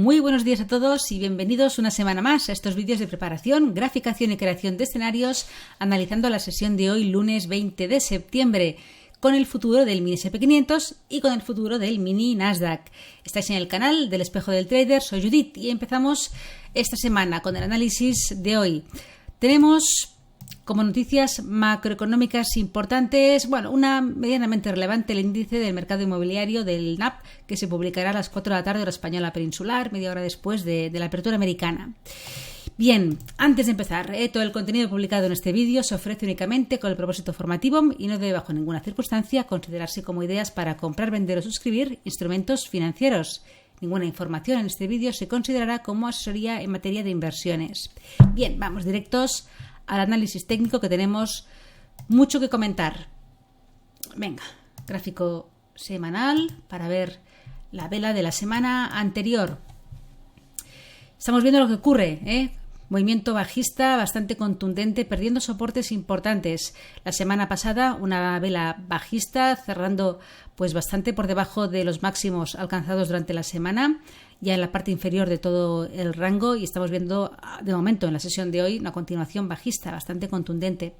Muy buenos días a todos y bienvenidos una semana más a estos vídeos de preparación, graficación y creación de escenarios, analizando la sesión de hoy, lunes 20 de septiembre, con el futuro del mini SP500 y con el futuro del mini Nasdaq. Estáis en el canal del Espejo del Trader, soy Judith y empezamos esta semana con el análisis de hoy. Tenemos como noticias macroeconómicas importantes, una medianamente relevante, el índice del mercado inmobiliario del NAP, que se publicará a las 4 de la tarde hora española peninsular, media hora después de la apertura americana. Bien, antes de empezar, todo el contenido publicado en este vídeo se ofrece únicamente con el propósito formativo y no debe bajo ninguna circunstancia considerarse como ideas para comprar, vender o suscribir instrumentos financieros. Ninguna información en este vídeo se considerará como asesoría en materia de inversiones. Bien, vamos directos al análisis técnico, que tenemos mucho que comentar. Venga, gráfico semanal para ver la vela de la semana anterior. Estamos viendo lo que ocurre, movimiento bajista bastante contundente, perdiendo soportes importantes. La semana pasada una vela bajista cerrando bastante por debajo de los máximos alcanzados durante la semana, ya en la parte inferior de todo el rango, y estamos viendo de momento en la sesión de hoy una continuación bajista bastante contundente.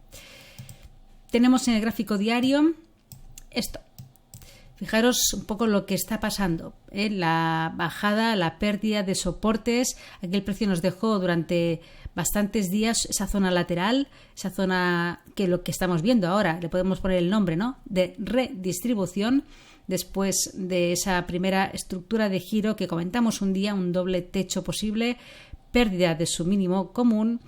Tenemos en el gráfico diario esto. Fijaros un poco lo que está pasando, la bajada, la pérdida de soportes. Aquí el precio nos dejó durante bastantes días esa zona lateral, esa zona que lo que estamos viendo ahora, le podemos poner el nombre, ¿no?, de redistribución, después de esa primera estructura de giro que comentamos un día, un doble techo posible, pérdida de su mínimo común,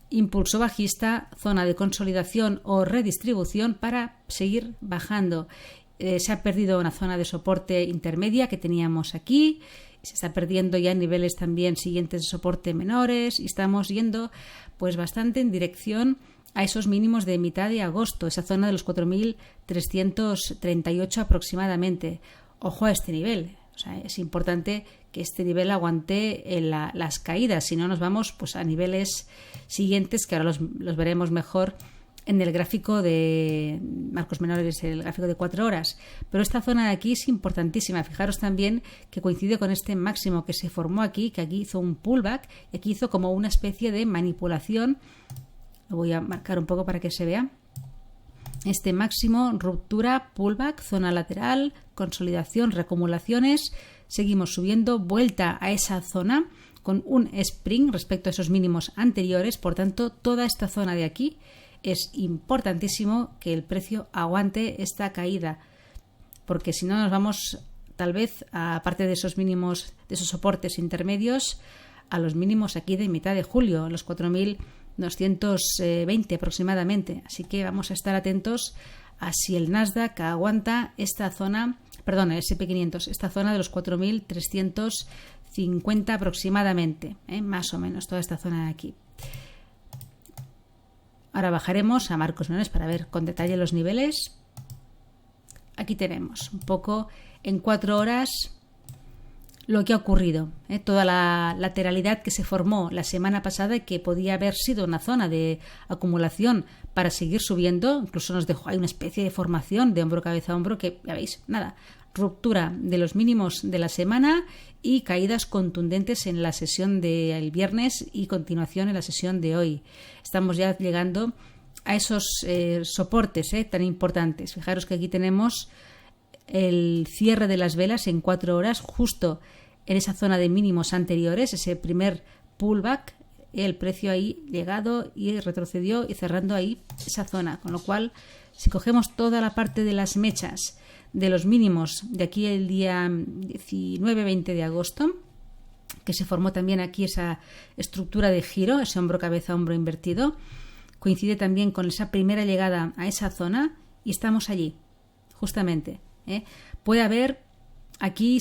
impulso bajista, zona de consolidación o redistribución para seguir bajando. Se ha perdido una zona de soporte intermedia que teníamos aquí, se está perdiendo ya niveles también siguientes de soporte menores y estamos yendo bastante en dirección a esos mínimos de mitad de agosto, esa zona de los 4.338 aproximadamente. Ojo a este nivel, es importante que este nivel aguante las caídas, si no nos vamos a niveles siguientes que ahora los veremos mejor en el gráfico de marcos menores, el gráfico de 4 horas. Pero esta zona de aquí es importantísima. Fijaros también que coincide con este máximo que se formó aquí, que aquí hizo un pullback y aquí hizo como una especie de manipulación. Lo voy a marcar un poco para que se vea. Este máximo, ruptura, pullback, zona lateral, consolidación, reacumulaciones. Seguimos subiendo, vuelta a esa zona con un spring respecto a esos mínimos anteriores. Por tanto, toda esta zona de aquí es importantísimo que el precio aguante esta caída, porque si no nos vamos tal vez, aparte de esos mínimos, de esos soportes intermedios, a los mínimos aquí de mitad de julio, los 4.220 aproximadamente. Así que vamos a estar atentos a si el Nasdaq aguanta esta zona, el SP500, esta zona de los 4.350 aproximadamente, más o menos toda esta zona de aquí. Ahora bajaremos a marcos menores para ver con detalle los niveles. Aquí tenemos un poco en 4 horas lo que ha ocurrido, toda la lateralidad que se formó la semana pasada y que podía haber sido una zona de acumulación para seguir subiendo. Incluso nos dejó ahí una especie de formación de hombro, cabeza, hombro, que ya veis, ruptura de los mínimos de la semana y caídas contundentes en la sesión del viernes y continuación en la sesión de hoy. Estamos ya llegando a esos soportes tan importantes. Fijaros que aquí tenemos el cierre de las velas en 4 horas, justo en esa zona de mínimos anteriores, ese primer pullback, el precio ahí llegado y retrocedió y cerrando ahí esa zona, con lo cual si cogemos toda la parte de las mechas de los mínimos de aquí el día 19-20 de agosto, que se formó también aquí esa estructura de giro, ese hombro cabeza hombro invertido, coincide también con esa primera llegada a esa zona y estamos allí justamente. Puede haber aquí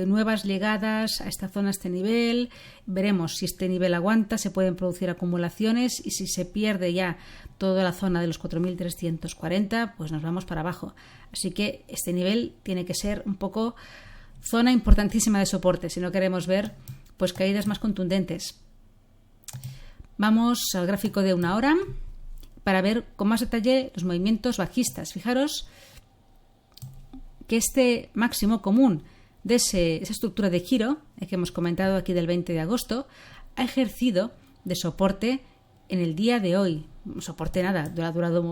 nuevas llegadas a esta zona, a este nivel. Veremos si este nivel aguanta, se pueden producir acumulaciones y si se pierde ya toda la zona de los 4.340, nos vamos para abajo. Así que este nivel tiene que ser un poco zona importantísima de soporte si no queremos ver caídas más contundentes. Vamos al gráfico de 1 hora para ver con más detalle los movimientos bajistas. Fijaros que este máximo común de esa estructura de giro que hemos comentado aquí del 20 de agosto, ha ejercido de soporte en el día de hoy. Soporte nada, ha durado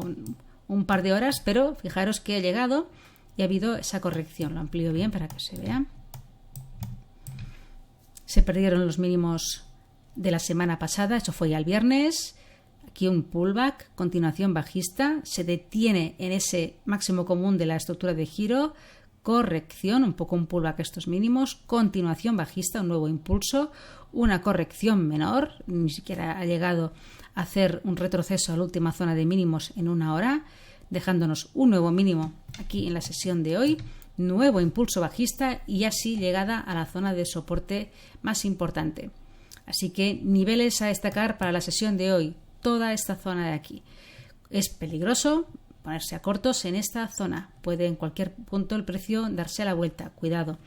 un par de horas, pero fijaros que ha llegado y ha habido esa corrección. Lo amplío bien para que se vea. Se perdieron los mínimos de la semana pasada, eso fue ya el viernes. Aquí un pullback, continuación bajista, se detiene en ese máximo común de la estructura de giro, corrección, un poco un pullback a estos mínimos, continuación bajista, un nuevo impulso, una corrección menor, ni siquiera ha llegado a hacer un retroceso a la última zona de mínimos en una hora, dejándonos un nuevo mínimo aquí en la sesión de hoy, nuevo impulso bajista y así llegada a la zona de soporte más importante. Así que niveles a destacar para la sesión de hoy, toda esta zona de aquí. Es peligroso ponerse a cortos en esta zona. Puede en cualquier punto el precio darse la vuelta. Cuidado.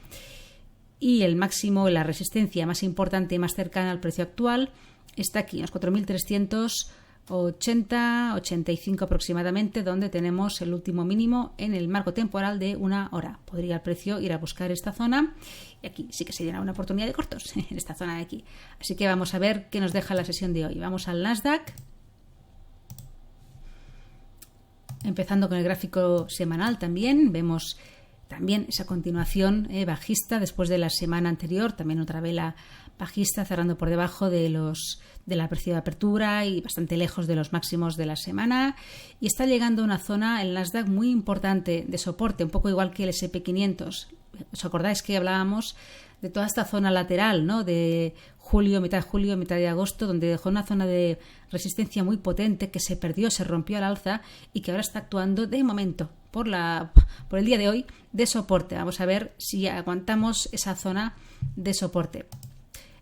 Y el máximo, la resistencia más importante y más cercana al precio actual está aquí, en los 4.380-85 aproximadamente, donde tenemos el último mínimo en el marco temporal de una hora. Podría el precio ir a buscar esta zona y aquí sí que se llena una oportunidad de cortos en esta zona de aquí. Así que vamos a ver qué nos deja la sesión de hoy. Vamos al Nasdaq. Empezando con el gráfico semanal también, vemos también esa continuación bajista después de la semana anterior, también otra vela bajista cerrando por debajo de la precio de apertura y bastante lejos de los máximos de la semana, y está llegando a una zona, el Nasdaq, muy importante de soporte, un poco igual que el S&P 500. ¿Os acordáis que hablábamos de toda esta zona lateral, ¿no? De mitad de agosto, donde dejó una zona de resistencia muy potente que se perdió, se rompió al alza y que ahora está actuando de momento por el día de hoy de soporte. Vamos a ver si aguantamos esa zona de soporte.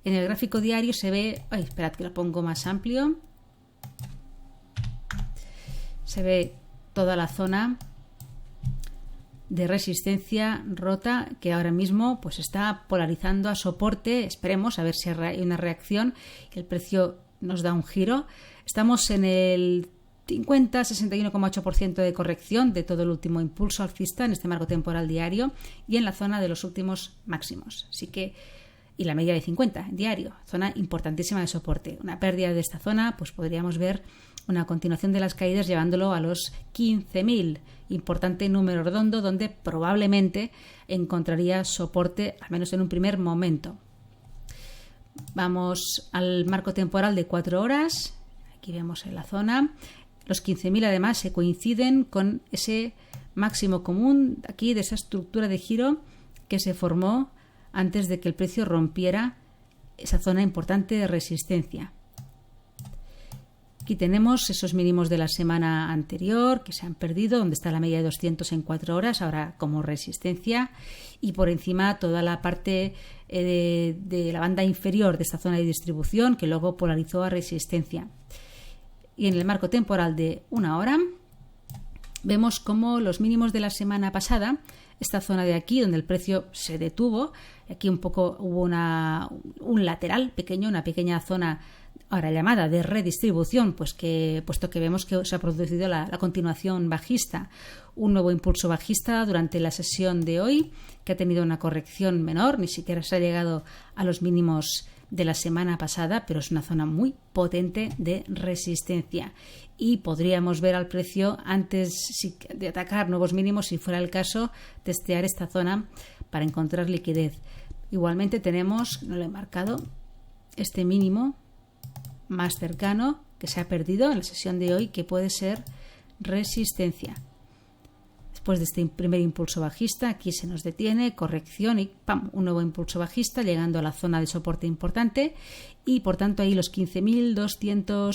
En el gráfico diario se ve, esperad que lo pongo más amplio, se ve toda la zona de resistencia rota que ahora mismo pues está polarizando a soporte. Esperemos a ver si hay una reacción, que el precio nos da un giro. Estamos en el 61,8% de corrección de todo el último impulso alcista en este marco temporal diario y en la zona de los últimos máximos. Así que, y la media de 50 diario, zona importantísima de soporte. Una pérdida de esta zona, pues podríamos ver una continuación de las caídas llevándolo a los 15.000, importante número redondo donde probablemente encontraría soporte, al menos en un primer momento. Vamos al marco temporal de 4 horas, aquí vemos en la zona, los 15.000 además se coinciden con ese máximo común aquí de esa estructura de giro que se formó antes de que el precio rompiera esa zona importante de resistencia. Aquí tenemos esos mínimos de la semana anterior que se han perdido, donde está la media de 200 en 4 horas, ahora como resistencia, y por encima toda la parte de la banda inferior de esta zona de distribución que luego polarizó a resistencia. Y en el marco temporal de una hora vemos como los mínimos de la semana pasada, esta zona de aquí donde el precio se detuvo, aquí un poco hubo un lateral pequeño, una pequeña zona ahora llamada de redistribución, puesto que vemos que se ha producido la continuación bajista, un nuevo impulso bajista durante la sesión de hoy, que ha tenido una corrección menor, ni siquiera se ha llegado a los mínimos de la semana pasada, pero es una zona muy potente de resistencia y podríamos ver al precio antes de atacar nuevos mínimos, si fuera el caso, testear esta zona para encontrar liquidez. Igualmente tenemos, no lo he marcado, este mínimo más cercano que se ha perdido en la sesión de hoy, que puede ser resistencia. Después de este primer impulso bajista, aquí se nos detiene, corrección y ¡pam!, un nuevo impulso bajista llegando a la zona de soporte importante y por tanto ahí los 15.200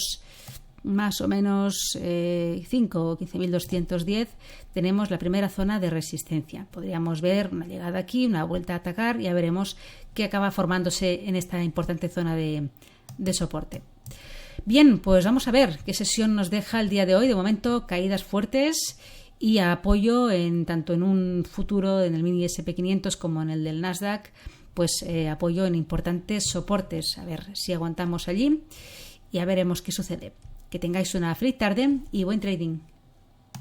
más o menos 5 o 15.210 tenemos la primera zona de resistencia. Podríamos ver una llegada aquí, una vuelta a atacar y ya veremos qué acaba formándose en esta importante zona de soporte. Bien, pues vamos a ver qué sesión nos deja el día de hoy. De momento, caídas fuertes y apoyo tanto en un futuro en el mini S&P 500 como en el del Nasdaq, pues apoyo en importantes soportes. A ver si aguantamos allí y ya veremos qué sucede. Que tengáis una feliz tarde y buen trading.